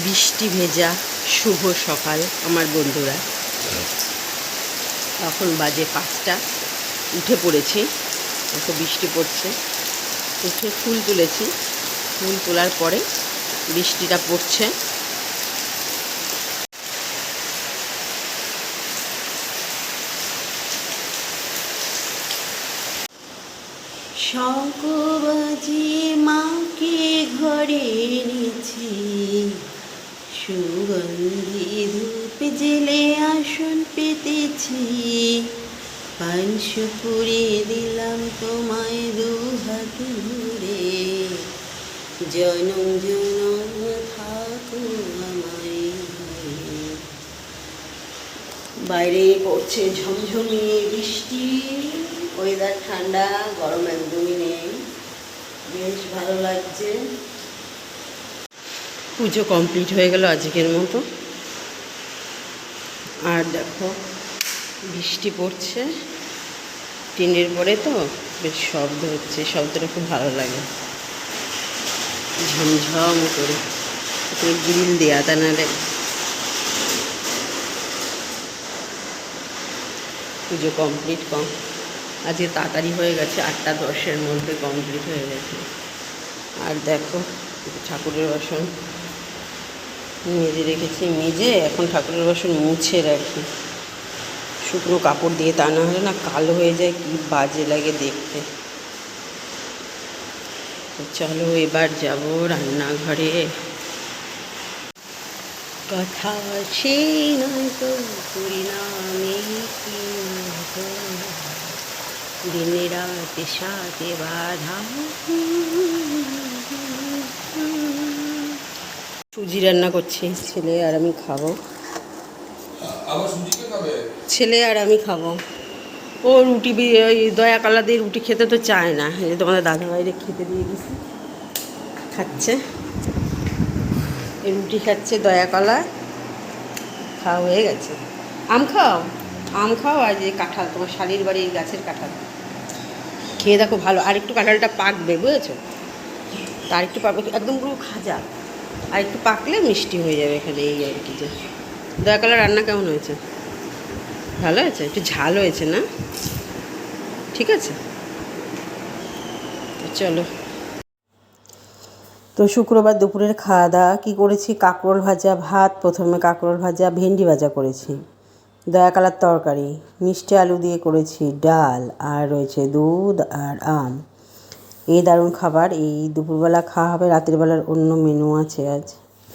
বৃষ্টি ভেজা শুভ সকাল আমার বন্ধুরা। এখন বাজে 5টা, উঠে পড়েছি। দেখো বৃষ্টি পড়ছে, উঠে ফুল তুলেছি। ফুল তোলার পরে বৃষ্টিটা পড়ছে। শঙ্খ বাজিয়ে মাকে ঘরে এনেছি, সুগন্ধি ধূপ জেলে আসন পেতেছি। পাঁচ পুরে দিলাম তোমায় দুহাত ধরে, জনম জনম থাকো আমায় ঘরে। বাইরে পড়ছে ঝমঝমিয়ে বৃষ্টি, ওয়েদার ঠান্ডা, গরম একদমই নেই, বেশ ভালো লাগছে। পুজো কমপ্লিট হয়ে গেল আজকের মতো। আর দেখো বৃষ্টি পড়ছে, টিনের পরে তো বেশ শব্দ হচ্ছে, শব্দটা খুব ভালো লাগে, ঝমঝম করে। গ্রিল দেয়া, তা নাহলে পুজো কমপ্লিট আজকে তাড়াতাড়ি হয়ে গেছে, 8টা 10-এর মধ্যে কমপ্লিট হয়ে গেছে। আর দেখো ঠাকুরের বাসন মেজে রেখেছি, মেজে এখন ঠাকুরের বাসন মুছে রাখি শুকনো কাপড় দিয়ে, তা না হলে না কালো হয়ে যায়, কি বাজে লাগে দেখতে। চলো এবার যাব রান্নাঘরে। কথা সেই নয় তো পরিণামে দিন রাতে সাথে বাধা। সুজি রান্না করছি, ছেলে আর আমি খাবো। ছেলে আর আমি খাবো। ও রুটি, ওই দয়া কালা দিয়ে রুটি খেতে তো চায় না, এই যে তোমাদের দাদা ভাইরে খেতে দিয়ে গেছি, খাচ্ছে রুটি, খাচ্ছে দয়া কলা। খাওয়া হয়ে গেছে। আম খাও, আম খাও। আর যে কাঁঠাল, তোমার শালির বাড়ির গাছের কাঁঠাল খেয়ে দেখো, ভালো। আর একটু কাঁঠালটা পাকবে, বুঝেছো? তা আর একটু পাকবে, একদম পুরো খাজা। আর একটু পাকলে মিষ্টি হয়ে যাবে এখানে, এই আর কি। যে দয়া কলা রান্না কেমন হয়েছে? ভালো হয়েছে, একটু ঝাল হয়েছে না? ঠিক আছে, চলো। তো শুক্রবার দুপুরের খাওয়া দাওয়া কী করেছি? কাঁকরোল ভাজা, ভাত, প্রথমে কাঁকরোল ভাজা, ভেন্ডি ভাজা করেছি, দয়া কালার তরকারি, মিষ্টি আলু দিয়ে করেছি, ডাল, আর রয়েছে দুধ আর আম। এই দারুণ খাবার, এই দুপুরবেলা খাওয়া হবে। রাতের বেলার অন্য মেনু আছে আজ।